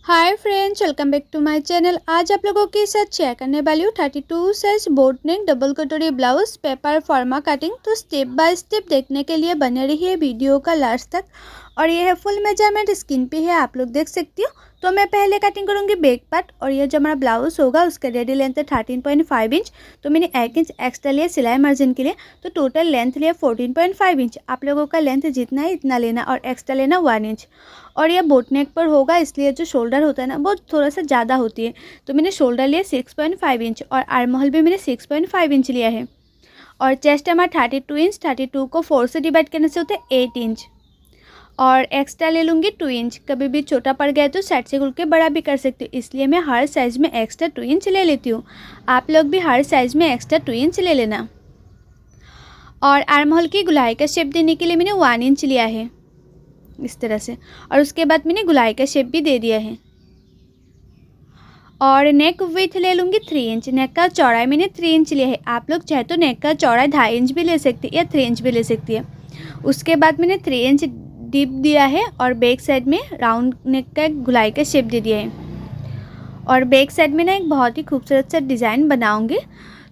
Hi friends, welcome back to my channel. आज आप लोगों के साथ शेयर करने वाली हूँ 32 साइज बोट नेक डबल कटोरी ब्लाउज पेपर फॉर्मा कटिंग। तो स्टेप बाय स्टेप देखने के लिए बने रहिए वीडियो का लास्ट तक। और ये है फुल मेजरमेंट, स्क्रीन पे है, आप लोग देख सकती हो। तो मैं पहले कटिंग करूँगी बैक पार्ट। और ये जो हमारा ब्लाउज होगा उसका रेडी लेंथ है 13.5 इंच। तो मैंने 1 इंच एक्स्ट्रा लिया सिलाई मार्जिन के लिए। तो टोटल लेंथ लिया 14.5 इंच। आप लोगों का लेंथ जितना है इतना लेना और एक्स्ट्रा लेना 1 इंच। और ये बोट नेक पर होगा, इसलिए जो शोल्डर होता है ना वो थोड़ा सा ज़्यादा होती है। तो मैंने शोल्डर लिया 6.5 इंच और आर्म होल भी मैंने 6.5 इंच लिया है। और चेस्ट हमारा 32 इंच, 32 को 4 से डिवाइड करने से होता है 8 इंच। और एक्स्ट्रा ले लूँगी 2 इंच। कभी भी छोटा पड़ गया तो साइड से खुल के बड़ा भी कर सकती हूँ, इसलिए मैं हर साइज़ में एक्स्ट्रा 2 इंच ले लेती हूँ। आप लोग भी हर साइज़ में एक्स्ट्रा 2 इंच ले लेना। और आर्म होल की गुलाई का शेप देने के लिए मैंने 1 इंच लिया है इस तरह से। और उसके बाद मैंने गुलाई का शेप भी दे दिया है। और नेक विथ ले लूँगी 3 इंच। नेक का चौड़ाई मैंने 3 इंच लिया है। आप लोग चाहे तो नेक का चौड़ाई 2.5 इंच भी ले सकती है या 3 इंच भी ले सकती है। उसके बाद मैंने 3 इंच डीप दिया है और बैक साइड में राउंड नेक का एक गुलाई का शेप दे दिया है। और बैक साइड में ना एक बहुत ही खूबसूरत सा डिज़ाइन बनाऊँगी।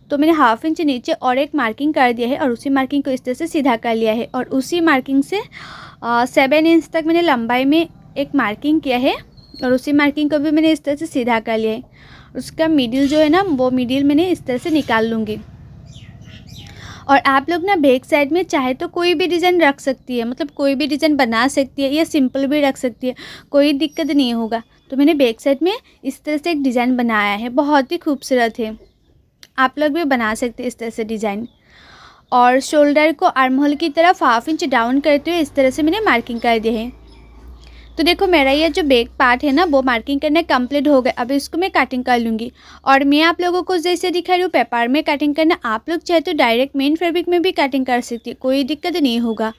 तो मैंने 1/2 इंच नीचे और एक मार्किंग कर दिया है और उसी मार्किंग को इस तरह से सीधा कर लिया है। और उसी मार्किंग से 7 इंच तक मैंने लंबाई में एक मार्किंग किया है और उसी मार्किंग को भी मैंने इस तरह से सीधा कर लिया है। उसका मिडिल जो है ना वो मिडिल मैंने इस तरह से निकाल लूँगी। और आप लोग ना बैक साइड में चाहे तो कोई भी डिज़ाइन रख सकती है, मतलब कोई भी डिज़ाइन बना सकती है या सिंपल भी रख सकती है, कोई दिक्कत नहीं होगा। तो मैंने बैक साइड में इस तरह से एक डिज़ाइन बनाया है, बहुत ही खूबसूरत है। आप लोग भी बना सकते हैं इस तरह से डिज़ाइन। और शोल्डर को आर्म होल की तरफ 1/2 इंच डाउन करते हुए इस तरह से मैंने मार्किंग कर दी है। तो देखो मेरा ये जो बैक पार्ट है ना वो मार्किंग करने कंप्लीट हो गया। अब इसको मैं कटिंग कर लूँगी। और मैं आप लोगों को जैसे दिखा रही हूँ पेपर में कटिंग करना, आप लोग चाहे तो डायरेक्ट मेन फैब्रिक में भी कटिंग कर सकती है, कोई दिक्कत नहीं होगा।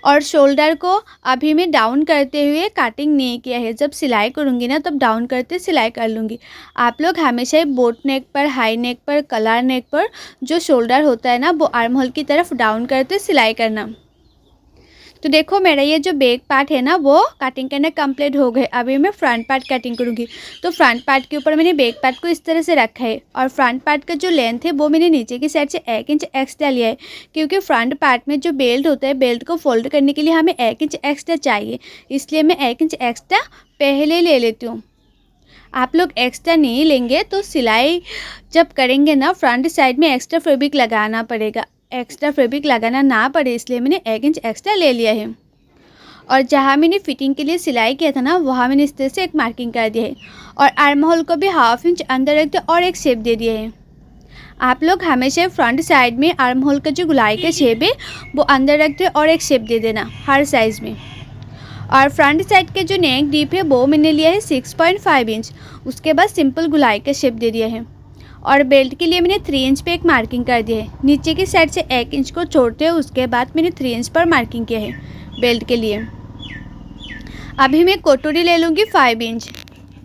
और शोल्डर को अभी मैं डाउन करते हुए कटिंग नहीं किया है, जब सिलाई करूँगी ना तब डाउन करते सिलाई कर लूँगी। आप लोग हमेशा ही बोट नेक पर, हाई नेक पर, कलर नेक पर जो शोल्डर होता है ना वो आर्म होल की तरफ डाउन करते सिलाई करना। तो देखो मेरा ये जो बैक पार्ट है ना वो कटिंग करना कंप्लीट हो गए। अभी मैं फ्रंट पार्ट कटिंग करूँगी। तो फ्रंट पार्ट के ऊपर मैंने बैक पार्ट को इस तरह से रखा है। और फ्रंट पार्ट का जो लेंथ है वो मैंने नीचे की साइड से 1 इंच एक्स्ट्रा लिया है, क्योंकि फ्रंट पार्ट में जो बेल्ट होता है बेल्ट को फोल्ड करने के लिए हमें 1 इंच एक्स्ट्रा चाहिए, इसलिए मैं 1 इंच एक्स्ट्रा पहले ले लेती हूँ। आप लोग एक्स्ट्रा नहीं लेंगे तो सिलाई जब करेंगे ना फ्रंट साइड में एक्स्ट्रा फैब्रिक लगाना पड़ेगा। एक्स्ट्रा फैब्रिक लगाना ना पड़े इसलिए मैंने 1 इंच एक्स्ट्रा ले लिया है। और जहाँ मैंने फिटिंग के लिए सिलाई किया था ना वहाँ मैंने इस तरह से एक मार्किंग कर दिया है। और आर्म होल को भी 1/2 इंच अंदर रख दिया और एक शेप दे दिया है। आप लोग हमेशा फ्रंट साइड में आर्म होल का जो गुलाई का शेप है वो अंदर रख दे और एक शेप दे देना हर साइज़ में। और फ्रंट साइड के जो नेक डीप है वो मैंने लिया है 6.5 इंच। उसके बाद सिंपल गुलाई का शेप दे दिया है। और बेल्ट के लिए मैंने 3 इंच पे एक मार्किंग कर दिया है। नीचे की साइड से 1 इंच को छोड़ते हुए उसके बाद मैंने 3 इंच पर मार्किंग किया है बेल्ट के लिए। अभी मैं कटोरी ले लूँगी 5 इंच।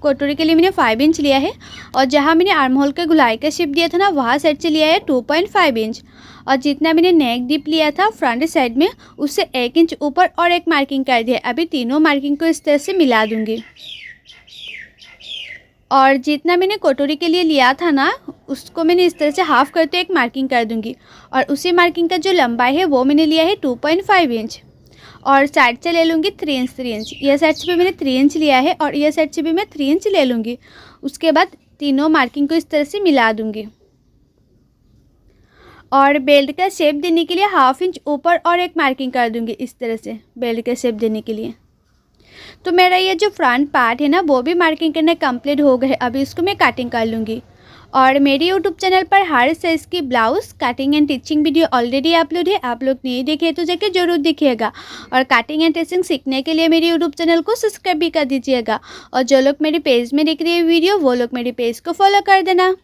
कटोरी के लिए मैंने 5 इंच लिया है। और जहाँ मैंने आर्म होल के गुलाई का शेप दिया था ना वहाँ साइड से लिया है 2.5 इंच। और जितना मैंने नेक डीप लिया था फ्रंट साइड में उससे 1 इंच ऊपर और एक मार्किंग कर दिया है। अभी तीनों मार्किंग को इस तरह से मिला दूँगी। और जितना मैंने कटोरी के लिए लिया था ना उसको मैंने इस तरह से हाफ़ करते एक मार्किंग कर दूँगी। और उसी मार्किंग का जो लंबाई है वो मैंने लिया है 2.5 इंच। और साइड से ले लूँगी 3 इंच 3 इंच। यह साइड से भी मैंने 3 इंच लिया है और यह साइड से भी मैं 3 इंच ले लूँगी। उसके बाद तीनों मार्किंग को इस तरह से मिला दूँगी। और बेल्ट का शेप देने के लिए 1/2 इंच ऊपर और एक मार्किंग कर दूँगी इस तरह से बेल्ट का शेप देने के लिए। तो मेरा ये जो फ्रंट पार्ट है ना वो भी मार्किंग करना कंप्लीट हो गए। अभी इसको मैं कटिंग कर लूँगी। और मेरे यूट्यूब चैनल पर हर साइज़ की blouse cutting and teaching video already upload है, आप लोग नहीं देखे तो जाके ज़रूर देखिएगा। और कटिंग एंड टिचिंग सीखने के लिए मेरे यूट्यूब चैनल को सब्सक्राइब भी कर दीजिएगा। और जो लोग मेरे पेज में देख रहे हैं वीडियो वो लोग मेरे पेज को फॉलो कर देना।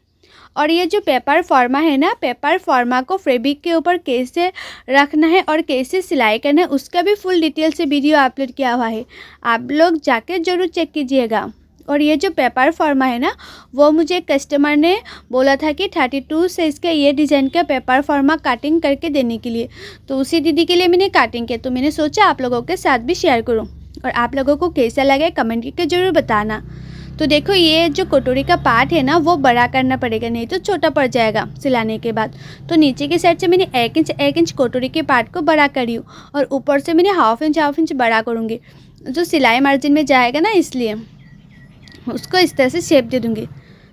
और ये जो पेपर फॉर्मा है ना, पेपर फॉर्मा को फैब्रिक के ऊपर कैसे रखना है और कैसे सिलाई करना है उसका भी फुल डिटेल से वीडियो अपलोड किया हुआ है, आप लोग जाके ज़रूर चेक कीजिएगा। और ये जो पेपर फॉर्मा है ना वो मुझे कस्टमर ने बोला था कि 32 साइज़ का ये डिज़ाइन का पेपर फॉर्मा कटिंग करके देने के लिए। तो उसी दीदी के लिए मैंने कटिंग किया, तो मैंने सोचा आप लोगों के साथ भी शेयर करूँ। और आप लोगों को कैसा लगे कमेंट करके ज़रूर बताना। तो देखो ये जो कटोरी का पार्ट है ना वो बड़ा करना पड़ेगा, नहीं तो छोटा पड़ जाएगा सिलाने के बाद। तो नीचे की साइड से मैंने 1 इंच कटोरी के पार्ट को बड़ा करी हूँ और ऊपर से मैंने हाफ इंच बड़ा करूँगी। जो सिलाई मार्जिन में जाएगा ना, इसलिए उसको इस तरह से शेप दे दूँगी।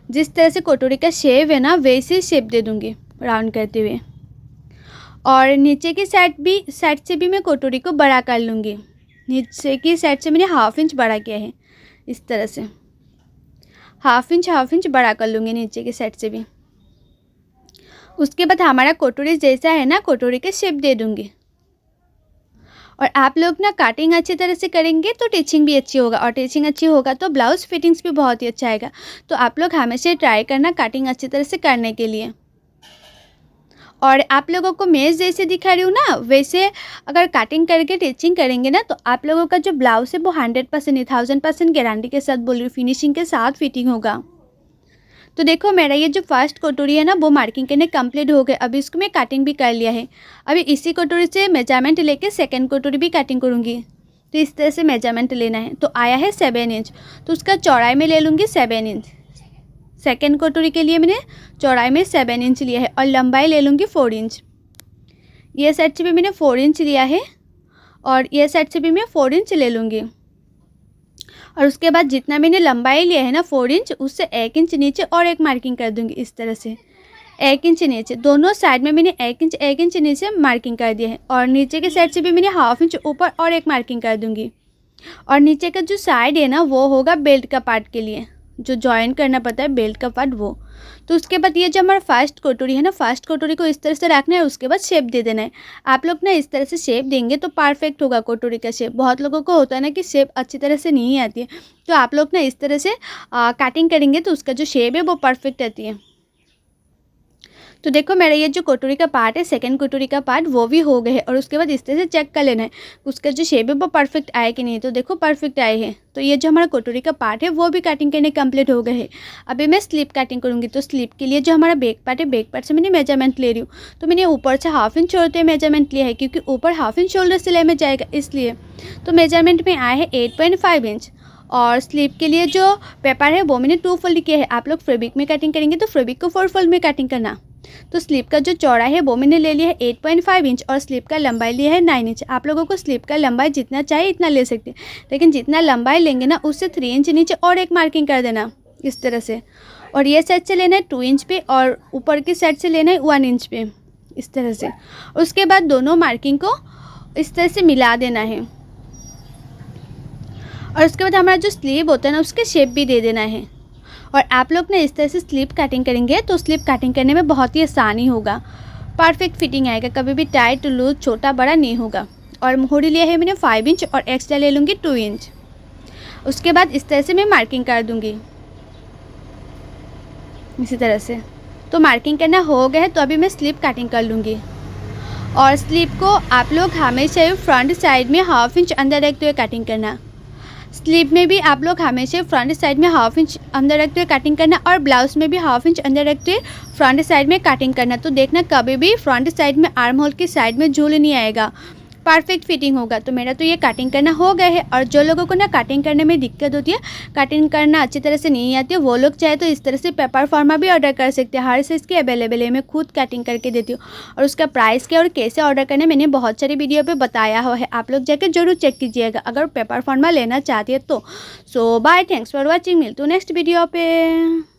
जिस तरह से कटोरी का शेप है ना वैसे शेप दे दूँगी राउंड करते हुए। और नीचे की साइड से भी मैं कटोरी को बड़ा कर लूँगी। नीचे की साइड से मैंने हाफ इंच बड़ा किया है, इस तरह से हाफ इंच बड़ा कर लूँगी नीचे की साइड से भी। उसके बाद हमारा कटोरी जैसा है ना कटोरी के शेप दे दूँगी। और आप लोग ना कटिंग अच्छी तरह से करेंगे तो टीचिंग भी अच्छी होगा, और टीचिंग अच्छी होगा तो ब्लाउज़ फिटिंग्स भी बहुत ही अच्छा आएगा। तो आप लोग हमेशा ट्राई करना कटिंग अच्छी तरह से करने के लिए। और आप लोगों को मैं जैसे दिखा रही हूँ ना वैसे अगर कटिंग करके टीचिंग करेंगे ना तो आप लोगों का जो ब्लाउज़ है वो 100% नहीं 1000% गारंटी के साथ बोल रही हूँ, फिनिशिंग के साथ फिटिंग होगा। तो देखो मेरा ये जो फर्स्ट कटोरी है ना वो मार्किंग करने कंप्लीट हो गए। अभी इसको मैं कटिंग भी कर लिया है। अभी इसी कटोरी से मेजरमेंट लेके सेकंड कटोरी भी कटिंग करूँगी। तो इस तरह से मेजरमेंट लेना है। तो आया है 7 इंच, तो उसका चौड़ाई में ले लूँगी 7 इंच। सेकंड कटोरी के लिए मैंने चौड़ाई में 7 इंच लिया है और लंबाई ले लूँगी 4 इंच। ये साइड से भी मैंने 4 इंच लिया है और ये साइड से भी मैं 4 इंच ले लूँगी। और उसके बाद जितना मैंने लंबाई लिया है ना 4 इंच, उससे 1 इंच नीचे और एक मार्किंग कर दूँगी इस तरह से। 1 इंच नीचे दोनों साइड में मैंने 1 इंच नीचे मार्किंग कर दिया है। और नीचे के साइड से भी मैंने हाफ इंच ऊपर और एक मार्किंग कर दूँगी। और नीचे का जो साइड है ना वो होगा बेल्ट का पार्ट के लिए, जो जॉइन करना पड़ता है बेल्ट का पार्ट वो। तो उसके बाद ये जो हमारा फर्स्ट कटोरी है ना, फर्स्ट कटोरी को इस तरह से रखना है। उसके बाद शेप दे देना है। आप लोग ना इस तरह से शेप देंगे तो परफेक्ट होगा कटोरी का शेप। बहुत लोगों को होता है ना कि शेप अच्छी तरह से नहीं आती है, तो आप लोग ना इस तरह से कटिंग करेंगे तो उसका जो शेप है वो परफेक्ट आती है। तो देखो मेरा ये जो कटोरी का पार्ट है सेकंड कटोरी का पार्ट वो भी हो गए है। और उसके बाद इस तरह से चेक कर लेना है उसका जो शेप है वो परफेक्ट आए कि नहीं। तो देखो परफेक्ट आए हैं। तो ये जो हमारा कटोरी का पार्ट है वो भी कटिंग करने कंप्लीट हो गए हैं। अभी मैं स्लीप कटिंग करूँगी। तो स्लीप के लिए जो हमारा बैक पार्ट है, बैक पार्ट से मैंने मेजरमेंट ले रही हूँ। तो मैंने ऊपर से हाफ इंच छोड़ते मेजरमेंट लिया है, क्योंकि ऊपर हाफ इंच शोल्डर सिलाई में जाएगा इसलिए। तो मेजरमेंट में आया है 8.5 इंच। और स्लीप के लिए जो पेपर है वो मैंने 2 फोल्ड किया है। आप लोग फैब्रिक में कटिंग करेंगे तो फैब्रिक को 4 फोल्ड में कटिंग करना। तो स्लीप का जो चौड़ाई है वो मैंने ले लिया है 8.5 इंच और स्लीप का लंबाई लिया है 9 इंच। आप लोगों को स्लीप का लंबाई जितना चाहिए इतना ले सकते हैं, लेकिन जितना लंबाई लेंगे ना उससे 3 इंच नीचे और एक मार्किंग कर देना इस तरह से। और ये साइड से लेना है 2 इंच पे और ऊपर की साइड से लेना है 1 इंच पे इस तरह से। उसके बाद दोनों मार्किंग को इस तरह से मिला देना है। और उसके बाद हमारा जो स्लीव होता है ना उसके शेप भी दे देना है। और आप लोग ना इस तरह से स्लीप कटिंग करेंगे तो स्लीप कटिंग करने में बहुत ही आसानी होगा, परफेक्ट फिटिंग आएगा, कभी भी टाइट लूज छोटा बड़ा नहीं होगा। और मोहरी लिया है मैंने 5 इंच और एक्स्ट्रा ले लूँगी 2 इंच। उसके बाद इस तरह से मैं मार्किंग कर दूँगी इसी तरह से। तो मार्किंग करना हो गया है तो अभी मैं स्लीप कटिंग कर लूँगी। और स्लीप को आप लोग हमेशा फ्रंट साइड में हाफ इंच अंदर रखते हुए कटिंग करना। स्लीव में भी आप लोग हमेशा फ्रंट साइड में हाफ इंच अंदर रखते हुए कटिंग करना और ब्लाउज में भी हाफ इंच अंदर रखते हुए फ्रंट साइड में कटिंग करना। तो देखना कभी भी फ्रंट साइड में आर्म होल की साइड में झूल नहीं आएगा, परफेक्ट फिटिंग होगा। तो मेरा तो ये कटिंग करना हो गया है। और जो लोगों को ना कटिंग करने में दिक्कत होती है, कटिंग करना अच्छी तरह से नहीं आती है, वो लोग चाहे तो इस तरह से पेपर फॉर्मा भी ऑर्डर कर सकते हैं। हर साइज़ की अवेलेबल है, मैं खुद कटिंग करके देती हूँ। और उसका प्राइस क्या और कैसे ऑर्डर करना मैंने बहुत सारी वीडियो पे बताया हुआ है, आप लोग जाकर जरूर चेक कीजिएगा अगर पेपर फॉर्मा लेना चाहती है तो। सो बाय, थैंक्स फॉर वॉचिंग, मिलते हो नेक्स्ट वीडियो पे।